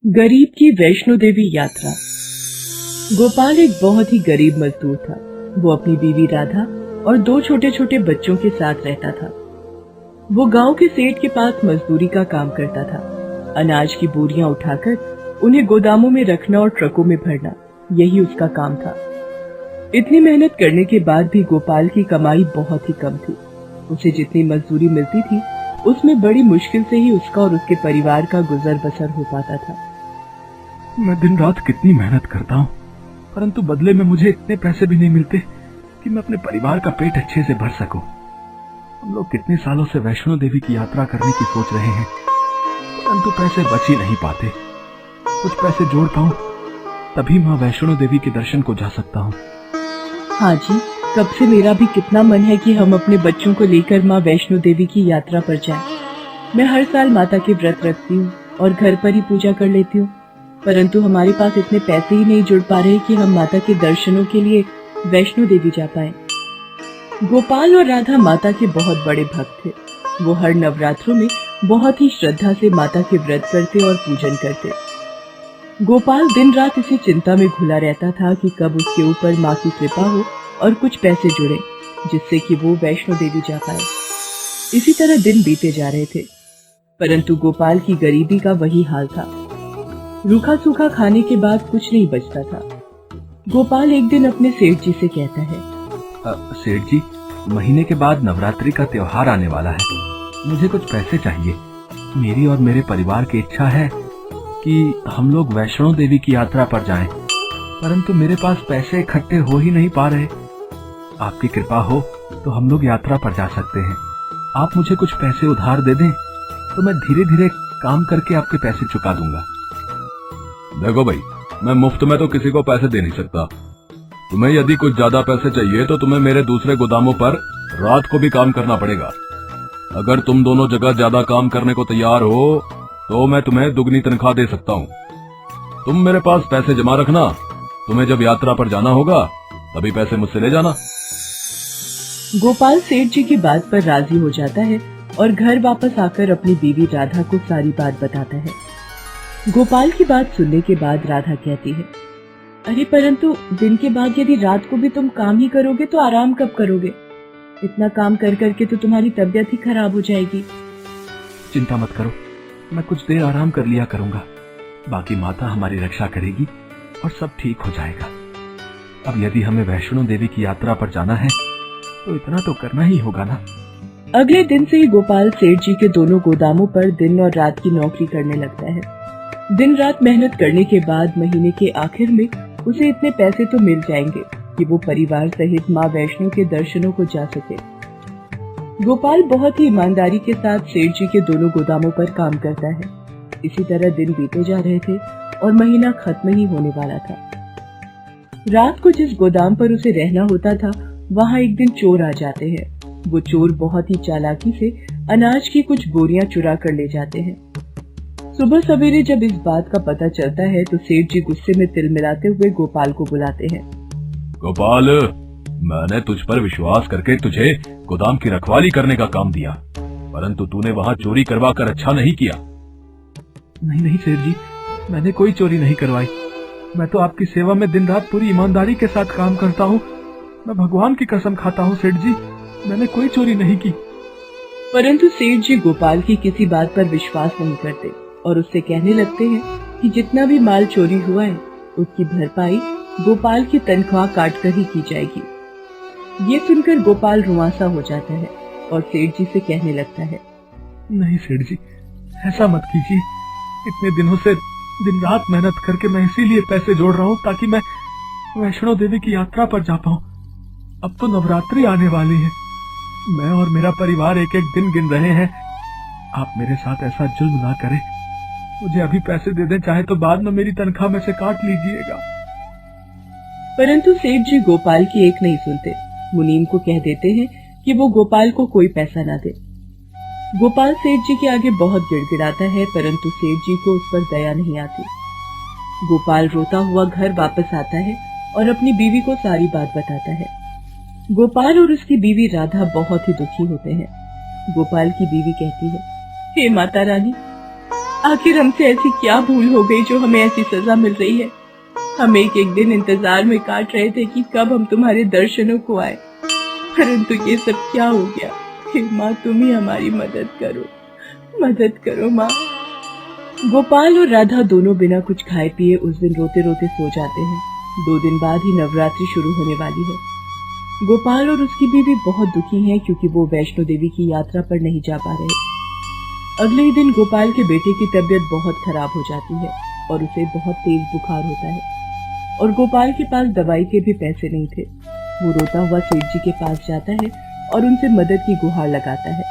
गरीब की वैष्णो देवी यात्रा। गोपाल एक बहुत ही गरीब मजदूर था। वो अपनी बीवी राधा और दो छोटे छोटे बच्चों के साथ रहता था। वो गांव के सेठ के पास मजदूरी का काम करता था। अनाज की बोरियां उठाकर उन्हें गोदामों में रखना और ट्रकों में भरना, यही उसका काम था। इतनी मेहनत करने के बाद भी गोपाल की कमाई बहुत ही कम थी। उसे जितनी मजदूरी मिलती थी उसमें बड़ी मुश्किल से ही उसका और उसके परिवार का गुजर बसर हो पाता था। मैं दिन रात कितनी मेहनत करता हूँ, परंतु बदले में मुझे इतने पैसे भी नहीं मिलते कि मैं अपने परिवार का पेट अच्छे से भर सकूं। हम लोग कितने सालों से वैष्णो देवी की यात्रा करने की सोच रहे हैं, परंतु पैसे बच ही नहीं पाते। कुछ पैसे जोड़ पाऊं तभी माँ वैष्णो देवी के दर्शन को जा सकता हूँ। हाँ जी, कब से मेरा भी कितना मन है कि हम अपने बच्चों को लेकर माँ वैष्णो देवी की यात्रा पर जाएं। मैं हर साल माता के व्रत रखती हूँ और घर पर ही पूजा कर लेती हूँ, परंतु हमारे पास इतने पैसे ही नहीं जुड़ पा रहे कि हम माता के दर्शनों के लिए वैष्णो देवी जा पाए। गोपाल और राधा माता के बहुत बड़े भक्त थे। वो हर नवरात्रों में बहुत ही श्रद्धा से माता के व्रत करते और पूजन करते। गोपाल दिन रात इसी चिंता में घुला रहता था कि कब उसके ऊपर माँ की कृपा हो और कुछ पैसे जुड़े, जिससे कि वो वैष्णो देवी जा पाए। इसी तरह दिन बीते जा रहे थे, परंतु गोपाल की गरीबी का वही हाल था। रूखा सूखा खाने के बाद कुछ नहीं बचता था। गोपाल एक दिन अपने सेठ जी से कहता है, सेठ जी, महीने के बाद नवरात्रि का त्योहार आने वाला है। मुझे कुछ पैसे चाहिए। मेरी और मेरे परिवार की इच्छा है कि हम लोग वैष्णो देवी की यात्रा पर जाएं, परंतु मेरे पास पैसे इकट्ठे हो ही नहीं पा रहे। आपकी कृपा हो तो हम लोग यात्रा पर जा सकते हैं। आप मुझे कुछ पैसे उधार दे दें तो मैं धीरे धीरे काम करके आपके पैसे चुका दूंगा। देखो भाई, मैं मुफ्त में तो किसी को पैसे दे नहीं सकता। तुम्हें यदि कुछ ज्यादा पैसे चाहिए तो तुम्हें मेरे दूसरे गोदामों पर रात को भी काम करना पड़ेगा। अगर तुम दोनों जगह ज्यादा काम करने को तैयार हो तो मैं तुम्हें दुगनी तनख्वाह दे सकता हूँ। तुम मेरे पास पैसे जमा रखना। तुम्हें जब यात्रा पर जाना होगा तभी पैसे मुझसे ले जाना। गोपाल सेठ जी की बात पर राजी हो जाता है और घर वापस आकर अपनी बीवी राधा को सारी बात बताता है। गोपाल की बात सुनने के बाद राधा कहती है, अरे परंतु दिन के बाद यदि रात को भी तुम काम ही करोगे तो आराम कब करोगे? इतना काम कर करके तो तुम्हारी तबीयत ही खराब हो जाएगी। चिंता मत करो, मैं कुछ देर आराम कर लिया करूंगा। बाकी माता हमारी रक्षा करेगी और सब ठीक हो जाएगा। अब यदि हमें वैष्णो देवी की यात्रा पर जाना है तो इतना तो करना ही होगा ना। अगले दिन से ही गोपाल सेठ जी के दोनों गोदामों पर दिन और रात की नौकरी करने लगता है। दिन रात मेहनत करने के बाद महीने के आखिर में उसे इतने पैसे तो मिल जाएंगे कि वो परिवार सहित माँ वैष्णो के दर्शनों को जा सके। गोपाल बहुत ही ईमानदारी के साथ सेठ जी के दोनों गोदामों पर काम करता है। इसी तरह दिन बीते जा रहे थे और महीना खत्म ही होने वाला था। रात को जिस गोदाम पर उसे रहना होता था वहाँ एक दिन चोर आ जाते हैं। वो चोर बहुत ही चालाकी से अनाज की कुछ बोरियां चुरा कर ले जाते हैं। सुबह सवेरे जब इस बात का पता चलता है तो सेठ जी गुस्से में तिल मिलाते हुए गोपाल को बुलाते हैं। गोपाल, मैंने तुझ पर विश्वास करके तुझे गोदाम की रखवाली करने का काम दिया, परंतु तूने वहाँ चोरी करवा कर अच्छा नहीं किया। नहीं नहीं सेठ जी, मैंने कोई चोरी नहीं करवाई। मैं तो आपकी सेवा में दिन रात पूरी ईमानदारी के साथ काम करता हूँ। मैं भगवान की कसम खाता हूँ सेठ जी, मैंने कोई चोरी नहीं की। परंतु सेठ जी गोपाल की किसी बात पर विश्वास नहीं करते और उससे कहने लगते हैं कि जितना भी माल चोरी हुआ है उसकी भरपाई गोपाल की तनख्वाह काट कर ही की जाएगी। ये सुनकर गोपाल रुआंसा हो जाता है और सेठ जी से कहने लगता है, नहीं सेठ जी, ऐसा मत कीजिए। इतने दिनों से दिन रात मेहनत करके मैं इसीलिए पैसे जोड़ रहा हूँ ताकि मैं वैष्णो देवी की यात्रा पर जा पाऊँ। अब तो नवरात्रि आने वाली है। मैं और मेरा परिवार एक एक दिन गिन रहे हैं। आप मेरे साथ ऐसा जुल्म ना करें। मुझे अभी पैसे दे दें, चाहे तो बाद में मेरी तनख्वाह में से काट लीजिएगा। परंतु सेठ जी गोपाल की एक नहीं सुनते। मुनीम को कह देते हैं कि वो गोपाल को कोई पैसा ना दे। गोपाल सेठ जी के आगे बहुत गिड़गिड़ाता है, परंतु सेठ जी को उस पर दया नहीं आती। गोपाल रोता हुआ घर वापस आता है और अपनी बीवी को सारी बात बताता है। गोपाल और उसकी बीवी राधा बहुत ही दुखी होते हैं। गोपाल की बीवी कहती है, हे माता रानी, आखिर हमसे ऐसी क्या भूल हो गई जो हमें ऐसी सजा मिल रही है। हम एक एक दिन इंतजार में काट रहे थे कि कब हम तुम्हारे दर्शनों को आए, परंतु ये सब क्या हो गया। हे माँ, तुम ही हमारी मदद करो माँ। गोपाल और राधा दोनों बिना कुछ खाए पिए उस दिन रोते रोते सो जाते हैं। 2 दिन बाद ही नवरात्रि शुरू होने वाली है। गोपाल और उसकी बीवी बहुत दुखी हैं क्योंकि वो वैष्णो देवी की यात्रा पर नहीं जा पा रहे। अगले ही दिन गोपाल के बेटे की तबीयत बहुत खराब हो जाती है और उसे बहुत तेज बुखार होता है और गोपाल के पास दवाई के भी पैसे नहीं थे। वो रोता हुआ सेठ जी के पास जाता है और उनसे मदद की गुहार लगाता है।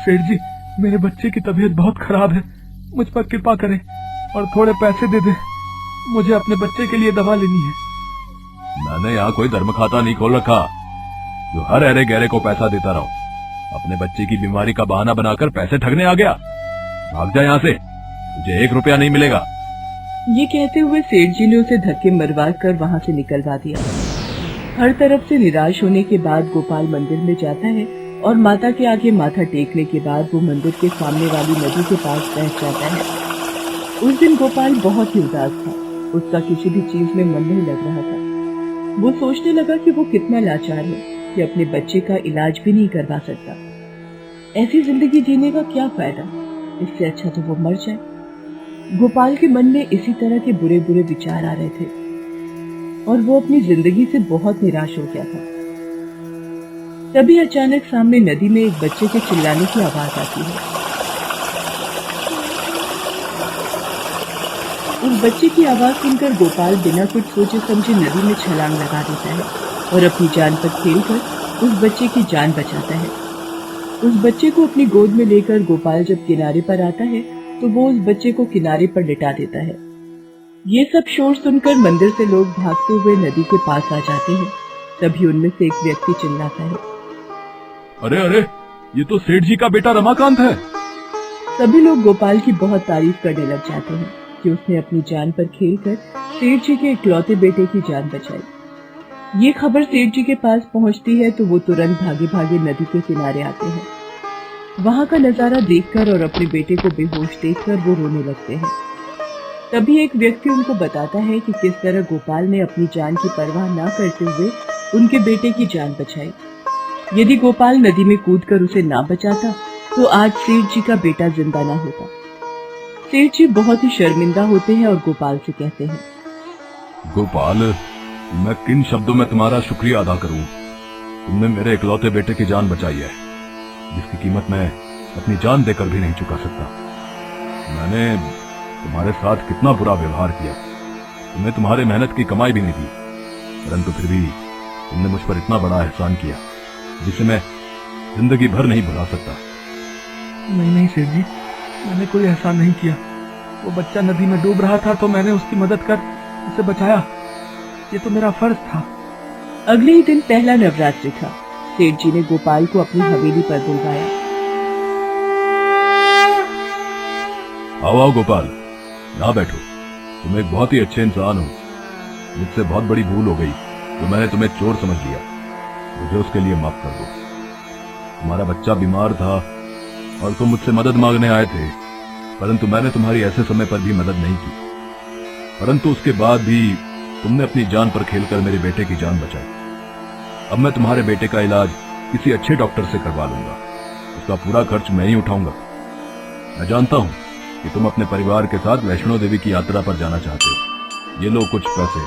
सेठ जी, मेरे बच्चे की तबीयत बहुत खराब है, मुझ पर कृपा करें और थोड़े पैसे दे दे। मुझे अपने बच्चे के लिए दवा लेनी है। मैंने यहाँ कोई धर्म खाता नहीं खोल रखा जो हर अरे गहरे को पैसा देता रहूं। अपने बच्चे की बीमारी का बहाना बनाकर पैसे ठगने आ गया। भाग जा यहाँ से, तुझे 1 रुपया नहीं मिलेगा। ये कहते हुए सेठ जी ने उसे धक्के मरवा कर वहाँ से निकलवा दिया। हर तरफ से निराश होने के बाद गोपाल मंदिर में जाता है और माता के आगे माथा टेकने के बाद वो मंदिर के सामने वाली नदी के पास पहुँच जाता है। उस दिन गोपाल बहुत ही उदास था। उसका किसी भी चीज में मन नहीं लग रहा था। वो सोचने लगा कि वो कितना लाचार है कि अपने बच्चे का इलाज भी नहीं करवा सकता। ऐसी जिंदगी जीने का क्या फायदा, इससे अच्छा तो वो मर जाए। गोपाल के मन में इसी तरह के बुरे बुरे विचार आ रहे थे और वो अपनी जिंदगी से बहुत निराश हो गया था। तभी अचानक सामने नदी में एक बच्चे के चिल्लाने की आवाज आती है। उस बच्चे की आवाज सुनकर गोपाल बिना कुछ सोचे समझे नदी में छलांग लगा देता है और अपनी जान पर खेलकर उस बच्चे की जान बचाता है। उस बच्चे को अपनी गोद में लेकर गोपाल जब किनारे पर आता है तो वो उस बच्चे को किनारे पर लिटा देता है। ये सब शोर सुनकर मंदिर से लोग भागते हुए नदी के पास आ जाते हैं। तभी उनमें से एक व्यक्ति चिल्लाता है, अरे अरे, ये तो सेठ जी का बेटा रमाकांत है। सभी लोग गोपाल की बहुत तारीफ करने लग जाते हैं कि उसने अपनी जान पर खेलकर सेठ जी के इकलौते बेटे की जान बचाई। ये खबर सेठ जी के पास पहुंचती है तो वो तुरंत भागे भागे नदी के किनारे आते हैं। वहां का नजारा देखकर और अपने बेटे को बेहोश देखकर वो रोने लगते हैं। तभी एक व्यक्ति उनको बताता है कि किस तरह गोपाल ने अपनी जान की परवाह न करते हुए उनके बेटे की जान बचाई। यदि गोपाल नदी में कूदकर उसे ना बचाता तो आज सेठ जी का बेटा जिंदा ना होता। सेठ जी बहुत ही शर्मिंदा होते हैं और गोपाल से कहते हैं, गोपाल, मैं किन शब्दों में तुम्हारा शुक्रिया अदा करूं। तुमने मेरे इकलौते बेटे की जान बचाई है, जिसकी कीमत मैं अपनी जान देकर भी नहीं चुका सकता। मैंने तुम्हारे साथ कितना बुरा व्यवहार किया, तुम्हें तुम्हारे मेहनत की कमाई भी नहीं दी, परंतु फिर भी तुमने मुझ पर इतना बड़ा एहसान किया जिसे मैं जिंदगी भर नहीं भुला सकता। नहीं सेठ जी, मैंने कोई एहसान नहीं किया। वो बच्चा नदी में डूब रहा था तो मैंने उसकी मदद कर उसे बचाया। ये तो मेरा फर्ज था। अगले ही दिन पहला नवरात्रि था। सेठ जी ने गोपाल को अपनी हवेली पर बुलवाया। आओ गोपाल, यहाँ बैठो। तुम एक बहुत ही अच्छे इंसान हो। मुझसे बहुत बड़ी भूल हो गई तो मैंने तुम्हें चोर समझ लिया। मुझे उसके लिए माफ कर दो। तुम्हारा बच्चा बीमार था और तुम मुझसे मदद मांगने आए थे, परंतु मैंने तुम्हारी ऐसे समय पर भी मदद नहीं की। परंतु उसके बाद भी तुमने अपनी जान पर खेलकर मेरे बेटे की जान बचाई। अब मैं तुम्हारे बेटे का इलाज किसी अच्छे डॉक्टर से करवा लूंगा। उसका पूरा खर्च मैं ही उठाऊंगा। मैं जानता हूं कि तुम अपने परिवार के साथ वैष्णो देवी की यात्रा पर जाना चाहते हो। ये लो कुछ पैसे,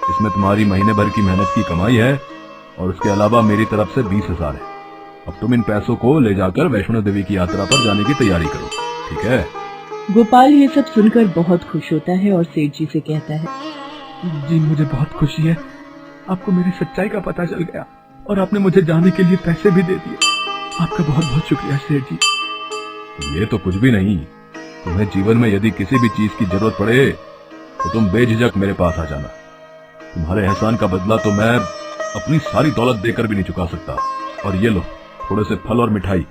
इसमें तुम्हारी महीने भर की मेहनत की कमाई है और उसके अलावा मेरी तरफ से 20,000 है। अब तुम इन पैसों को ले जाकर वैष्णो देवी की यात्रा पर जाने की तैयारी करो, ठीक है? गोपाल ये सब सुनकर बहुत खुश होता है और सेठ जी से कहता है, जी मुझे बहुत खुशी है। आपको मेरी सच्चाई का पता चल गया और आपने मुझे जाने के लिए पैसे भी दे दिए। आपका बहुत बहुत शुक्रिया सेठ जी। ये तो कुछ भी नहीं। तुम्हें जीवन में यदि किसी भी चीज की जरूरत पड़े तो तुम बेझिझक मेरे पास आ जाना। तुम्हारे एहसान का बदला तो मैं अपनी सारी दौलत देकर भी नहीं चुका सकता। और ये लो थोड़े से फल और मिठाई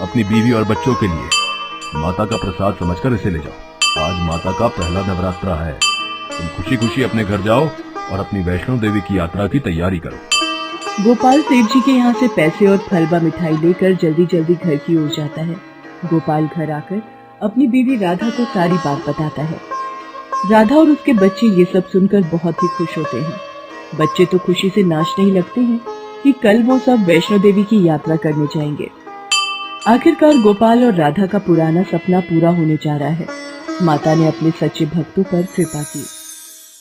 अपनी बीवी और बच्चों के लिए। माता का प्रसाद समझकर इसे ले जाओ। आज माता का पहला नवरात्रा है। तुम खुशी खुशी अपने घर जाओ और अपनी वैष्णो देवी की यात्रा की तैयारी करो। गोपाल सेठ जी के यहाँ से पैसे और फल व मिठाई लेकर जल्दी जल्दी घर की ओर जाता है। गोपाल घर आकर अपनी बीवी राधा को सारी बात बताता है। राधा और उसके बच्चे ये सब सुनकर बहुत ही खुश होते हैं। बच्चे तो खुशी से नाचने ही लगते हैं कि कल वो सब वैष्णो देवी की यात्रा करने जाएंगे। आखिरकार गोपाल और राधा का पुराना सपना पूरा होने जा रहा है। माता ने अपने सच्चे भक्तों पर कृपा की।